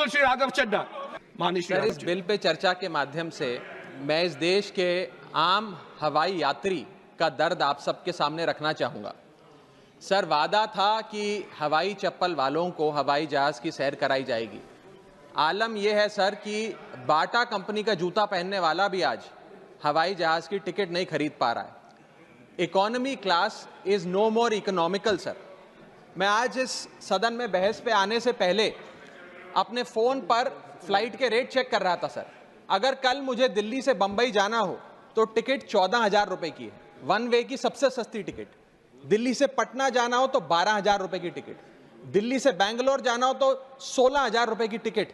श्री राघव चड्ढा। माननीय श्री सर, इस bill pay चर्चा के माध्यम से मैं इस देश के आम हवाई यात्री का दर्द आप सबके सामने रखना चाहूंगा। सर, वादा था कि हवाई चप्पल वालों को हवाई जहाज की सैर कराई जाएगी। आलम यह है सर कि बाटा कंपनी का जूता पहनने वाला भी आज हवाई जहाज की टिकट नहीं खरीद पा रहा है। Economy class is no more economical. Sir, मैं आज इस सदन में बहस पे आने से पहले अपने फोन पर फ्लाइट के रेट चेक कर रहा था। सर, अगर कल मुझे दिल्ली से बंबई जाना हो तो टिकट 14,000 रुपए की है, वन वे की सबसे सस्ती टिकट। दिल्ली से पटना जाना हो तो 12,000 रुपए की टिकट, दिल्ली से बैंगलोर जाना हो तो 16,000 रुपए की टिकट।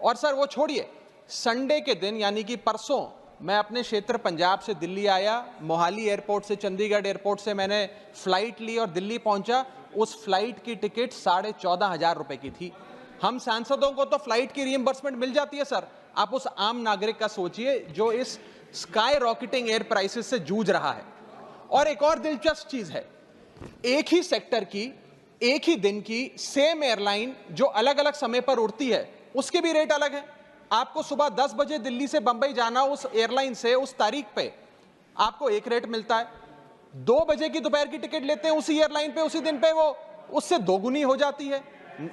और सर वो छोड़िए, संडे के दिन यानी कि परसों मैं अपने क्षेत्र पंजाब से दिल्ली आया, मोहाली एयरपोर्ट से चंडीगढ़ एयरपोर्ट से मैंने फ्लाइट ली और दिल्ली पहुंचा। उस फ्लाइट की टिकट 14,500 रुपए की थी। हम सांसदों को तो फ्लाइट की रिइंबर्समेंट मिल जाती है सर, आप उस आम नागरिक का सोचिए जो इस स्काई रॉकेटिंग एयर प्राइसेस से जूझ रहा है। और एक और दिलचस्प चीज है, एक ही सेक्टर की एक ही दिन की सेम एयरलाइन जो अलग अलग समय पर उड़ती है उसके भी रेट अलग है। आपको सुबह 10 बजे दिल्ली से बंबई जाना, उस एयरलाइन से उस तारीख पे आपको एक रेट मिलता है। 2 बजे की दोपहर की टिकट लेते हैं उसी एयरलाइन पे, उसी दिन पे वो उससे दोगुनी हो जाती है।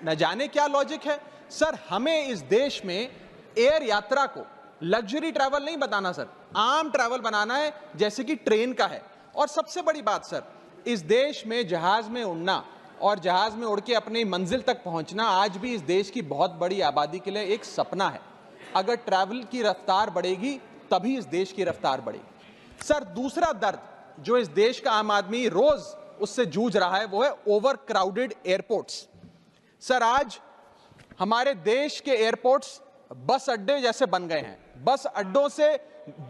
न जाने क्या लॉजिक है सर। हमें इस देश में एयर यात्रा को लग्जरी ट्रैवल नहीं बताना सर, आम ट्रैवल बनाना है जैसे कि ट्रेन का है। और सबसे बड़ी बात सर, इस देश में जहाज में उड़ना और जहाज में उड़ के अपनी मंजिल तक पहुंचना आज भी इस देश की बहुत बड़ी आबादी के लिए एक सपना है। अगर ट्रैवल की रफ्तार बढ़ेगी तभी इस देश की रफ्तार बढ़ेगी। सर, दूसरा दर्द जो इस देश का आम आदमी रोज उससे जूझ रहा है वो है ओवर क्राउडेड एयरपोर्ट्स। सर, आज हमारे देश के एयरपोर्ट्स बस अड्डे जैसे बन गए हैं। बस अड्डों से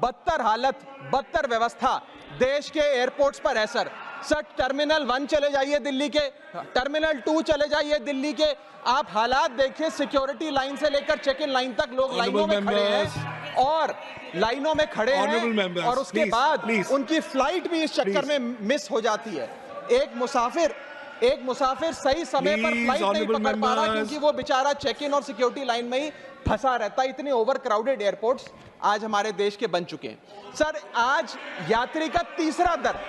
बदतर हालत, बदतर व्यवस्था देश के एयरपोर्ट्स पर है सर। सर, टर्मिनल 1 चले जाइए दिल्ली के, टर्मिनल 2 चले जाइए दिल्ली के, आप हालात देखिए। सिक्योरिटी लाइन से लेकर चेक इन लाइन तक लोग लाइनों में खड़े हैं और लाइनों में खड़े हैं और उसके बाद उनकी फ्लाइट भी इस चक्कर में मिस हो जाती है। एक मुसाफिर सही समय पर फ्लाइट नहीं पकड़ पा रहा क्योंकि वो बेचारा चेक इन और सिक्योरिटी लाइन में ही फंसा रहता है। इतने ओवर क्राउडेड एयरपोर्ट्स आज हमारे देश के बन चुके हैं। सर, आज यात्री का तीसरा दर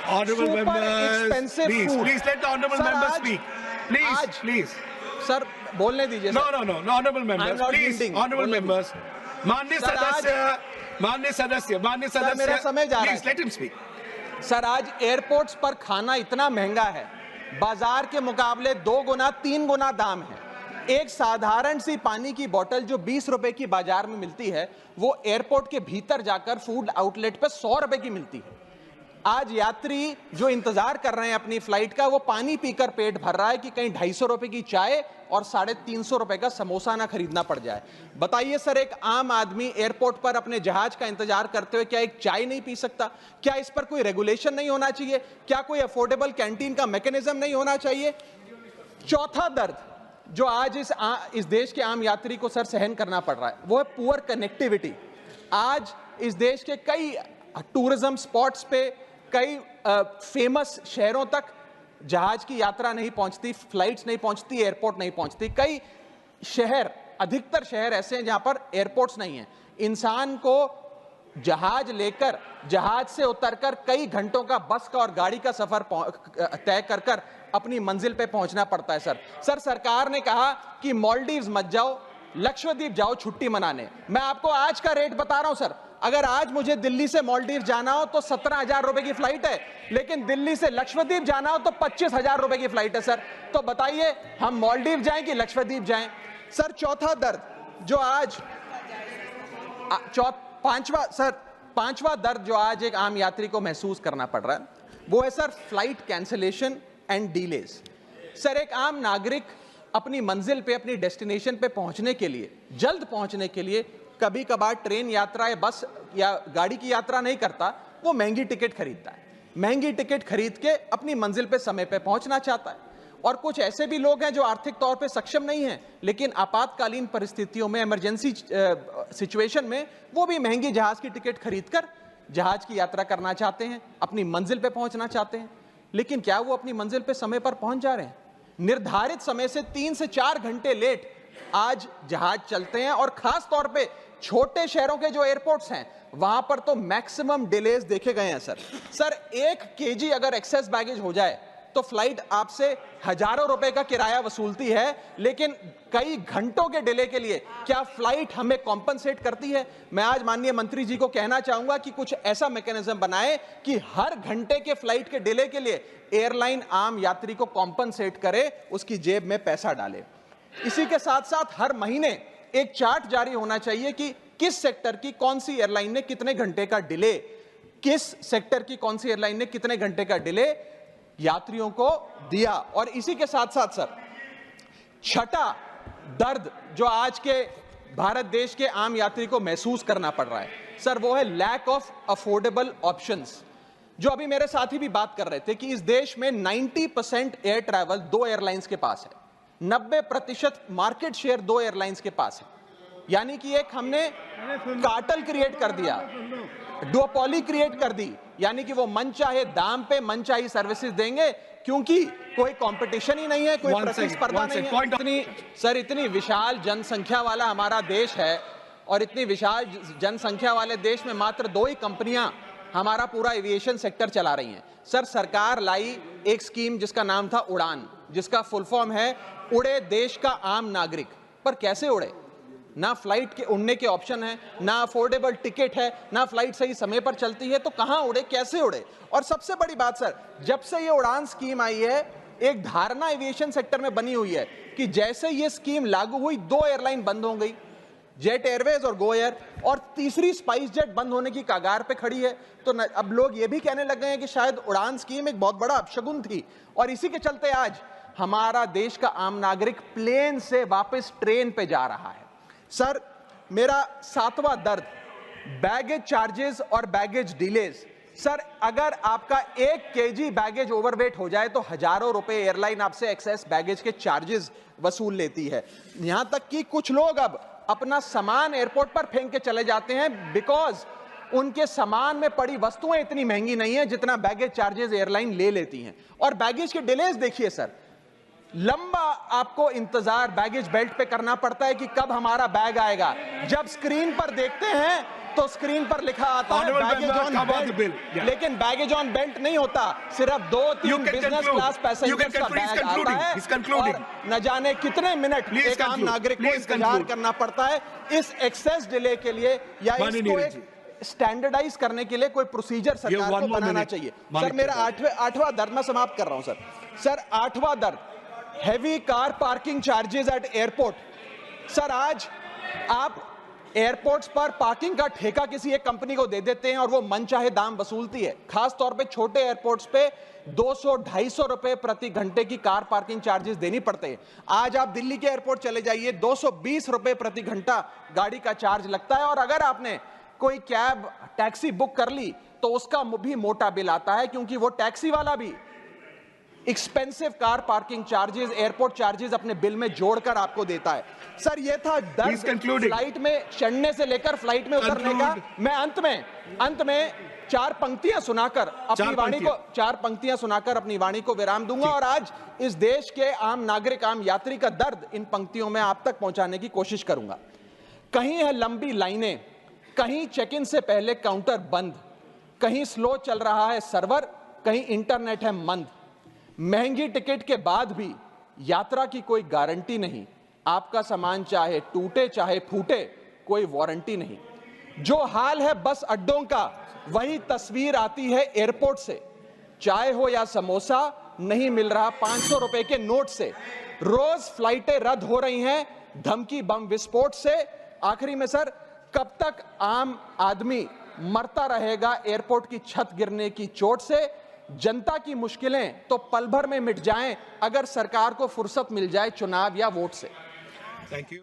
Honorable members, please let the honorable members speak. Please. Sir, बोलने दीजिए। No, honorable members, please, honorable members. माननीय सदस्य, मेरा समय जा रहा है। Please let him speak. Sir, आज एयरपोर्ट्स पर खाना इतना महंगा है, बाजार के मुकाबले 2 गुना 3 गुना दाम है। एक साधारण सी पानी की बोतल जो 20 रुपए की बाजार में मिलती है वो एयरपोर्ट के भीतर जाकर फूड आउटलेट पे 100 रुपए की मिलती है। आज यात्री जो इंतजार कर रहे हैं अपनी फ्लाइट का, वो पानी पीकर पेट भर रहा है कि कहीं 250 रुपए की चाय और 350 रुपए का समोसा ना खरीदना पड़ जाए। बताइए सर, एक आम आदमी एयरपोर्ट पर अपने जहाज का इंतजार करते हुए क्या एक चाय नहीं पी सकता? क्या इस पर कोई रेगुलेशन नहीं होना चाहिए? क्या कोई अफोर्डेबल कैंटीन का मैकेनिज्म नहीं होना चाहिए? चौथा दर्द जो आज इस देश के आम यात्री को सर सहन करना पड़ रहा है वो है पुअर कनेक्टिविटी। आज इस देश के कई टूरिज्म स्पॉट्स पे, कई फेमस शहरों तक जहाज की यात्रा नहीं पहुंचती, फ्लाइट्स नहीं पहुंचती, एयरपोर्ट नहीं पहुंचती। कई शहर, अधिकतर शहर ऐसे हैं जहां पर एयरपोर्ट्स नहीं हैं। इंसान को जहाज लेकर, जहाज से उतरकर कई घंटों का बस का और गाड़ी का सफर तय कर अपनी मंजिल पे पहुंचना पड़ता है। सर, सरकार ने कहा कि मालदीव्स मत जाओ, लक्षद्वीप जाओ छुट्टी मनाने। मैं आपको आज का रेट बता रहा हूं सर, अगर आज मुझे दिल्ली से मालदीव जाना हो तो 17,000 रुपए की फ्लाइट है, लेकिन दिल्ली से लक्षद्वीप जाना हो तो 25,000 रुपए की फ्लाइट है सर। तो बताइए हम मालदीव जाएं कि लक्षद्वीप जाएं? सर, चौथा दर्द जो आज पांचवा दर्द जो आज एक आम यात्री को महसूस करना पड़ रहा है वो है sir flight cancellation and delays. Sir, एक आम नागरिक अपनी मंजिल पे, अपनी डेस्टिनेशन पे पहुंचने के लिए, जल्द पहुंचने के लिए कभी कभार ट्रेन यात्रा या बस या गाड़ी की यात्रा नहीं करता, वो महंगी टिकट खरीदता है। महंगी टिकट खरीद के अपनी मंजिल पे समय पे पहुंचना चाहता है। और कुछ ऐसे भी लोग हैं जो आर्थिक तौर पे सक्षम नहीं हैं, लेकिन आपातकालीन परिस्थितियों में, इमरजेंसी सिचुएशन में वो भी महंगी जहाज की टिकट खरीदकर जहाज की यात्रा करना चाहते हैं, अपनी मंजिल पे पहुंचना चाहते हैं। लेकिन क्या वो अपनी मंजिल पे समय पर पहुंच जा रहे हैं? निर्धारित समय से 3 से 4 घंटे लेट आज जहाज चलते हैं और खास तौर पे छोटे शहरों के जो एयरपोर्ट्स हैं वहां पर तो मैक्सिमम डिलेज देखे गए हैं सर 1 केजी अगर एक्सेस बैगेज हो जाए तो फ्लाइट आपसे हजारों रुपए का किराया वसूलती है, लेकिन कई घंटों के डिले के लिए क्या फ्लाइट हमें कॉम्पनसेट करती है? मैं आज माननीय मंत्री जी को कहना चाहूंगा कि कुछ ऐसा मैकेनिज्म बनाए कि हर घंटे के फ्लाइट के डिले के लिए एयरलाइन आम यात्री को कॉम्पनसेट करे, उसकी जेब में पैसा डाले। इसी के साथ साथ हर महीने एक चार्ट जारी होना चाहिए कि किस सेक्टर की कौन सी एयरलाइन ने कितने घंटे का डिले, किस सेक्टर की कौन सी एयरलाइन ने कितने घंटे का डिले यात्रियों को दिया। और इसी के साथ साथ सर छठा दर्द जो आज के भारत देश के आम यात्री को महसूस करना पड़ रहा है सर, वो है लैक ऑफ अफोर्डेबल ऑप्शंस। जो अभी मेरे साथी भी बात कर रहे थे कि इस देश में 90% एयर ट्रैवल 2 एयरलाइंस के पास है, 90% मार्केट शेयर 2 एयरलाइंस के पास है। यानी कि एक हमने कार्टेल क्रिएट कर दिया, डुओपोली क्रिएट कर दी, यानी कि वो मनचाहे दाम पे मनचाही सर्विसेज देंगे क्योंकि कोई कंपटीशन ही नहीं है, कोई प्रतिस्पर्धा नहीं है। इतनी विशाल जनसंख्या वाला हमारा देश है और इतनी विशाल जनसंख्या वाले देश में मात्र 2 ही कंपनियां हमारा पूरा एविएशन सेक्टर चला रही हैं। सर सरकार लाई एक स्कीम जिसका नाम था उड़ान, जिसका फुल फॉर्म है उड़े देश का आम नागरिक। पर कैसे उड़े? ना फ्लाइट के उड़ने के ऑप्शन है, ना अफोर्डेबल टिकट है, ना फ्लाइट सही समय पर चलती है, तो कहां उड़े, कैसे उड़े? और सबसे बड़ी बात सर, जब से ये उड़ान स्कीम आई है एक धारणा एविएशन सेक्टर में बनी हुई है कि जैसे ये स्कीम लागू हुई 2 एयरलाइन बंद हो गई, जेट एयरवेज और गो एयर, और तीसरी स्पाइस जेट बंद होने की कगार पे खड़ी है। तो अब लोग ये भी कहने लग गए हैं कि शायद उड़ान स्कीम एक बहुत बड़ा अपशगुन थी। और इसी के चलते आज हमारा देश का आम नागरिक प्लेन से वापस ट्रेन पे जा रहा है। सर मेरा 7वां दर्द बैगेज चार्जेस और बैगेज डिलेज। सर अगर आपका 1 केजी बैगेज ओवरवेट हो जाए तो हजारों रुपए एयरलाइन आपसे एक्सेस बैगेज के चार्जेस वसूल लेती है। यहां तक कि कुछ लोग अब अपना सामान एयरपोर्ट पर फेंक के चले जाते हैं बिकॉज उनके सामान में पड़ी वस्तुएं इतनी महंगी नहीं है जितना बैगेज चार्जेस एयरलाइन ले लेती हैं। और बैगेज के डिलेज देखिए सर, लंबा आपको इंतजार बैगेज बेल्ट पे करना पड़ता है कि कब हमारा बैग आएगा। जब स्क्रीन पर देखते हैं तो स्क्रीन पर लिखा आता है बैगेज ऑन बेल्ट, लेकिन बैगेज ऑन बेल्ट नहीं होता, सिर्फ 2-3 बिजनेस क्लास पैसेंजर्स का बैग आता है और न जाने कितने मिनट एक आम नागरिक को इंतजार करना पड़ता है इस एक्सेस डिले के लिए। या इसको एक स्टैंडर्डाइज करने के लिए कोई प्रोसीजर सरकार को बनाना चाहिए। सर मेरा आठवां दर्द मैं समाप्त कर रहा हूं सर 8वां दर्द heavy car parking charges eight airport. Sir आज आप एयरपोर्ट्स पर पार्किंग का ठेका किसी एक कंपनी को दे देते हैं और वो मनचाहे दाम वसूलती है। खास तौर पे छोटे एयरपोर्ट्स पे 200-250 रुपए प्रति घंटे की कार पार्किंग चार्जेस देनी पड़ते हैं। आज आप दिल्ली के एयरपोर्ट चले जाइए, 220 रुपए प्रति घंटा गाड़ी का चार्ज लगता है। और अगर आपने कोई कैब टैक्सी बुक कर ली तो उसका भी मोटा बिल आता है, क्योंकि वो टैक्सी वाला भी expensive car parking charges, airport charges अपने बिल में जोड़कर आपको देता है। सर ये था दर्द फ्लाइट में चढ़ने से लेकर फ्लाइट में उतरने का। मैं अंत में 4 पंक्तियां सुनाकर अपनी वाणी को विराम दूंगा और आज इस देश के आम नागरिक, आम यात्री का दर्द इन पंक्तियों में आप तक पहुंचाने की कोशिश करूंगा। कहीं है लंबी लाइनें, कहीं चेक इन से पहले काउंटर बंद, कहीं स्लो चल रहा है सर्वर, कहीं इंटरनेट है मंद। महंगी टिकट के बाद भी यात्रा की कोई गारंटी नहीं, आपका सामान चाहे टूटे चाहे फूटे कोई वारंटी नहीं। जो हाल है बस अड्डों का वही तस्वीर आती है एयरपोर्ट से। चाय हो या समोसा नहीं मिल रहा 500 रुपए के नोट से। रोज फ्लाइटें रद्द हो रही हैं धमकी बम विस्फोट से। आखिरी में सर, कब तक आम आदमी मरता रहेगा एयरपोर्ट की छत गिरने की चोट से? जनता की मुश्किलें तो पल भर में मिट जाएं अगर सरकार को फुर्सत मिल जाए चुनाव या वोट से। Thank you.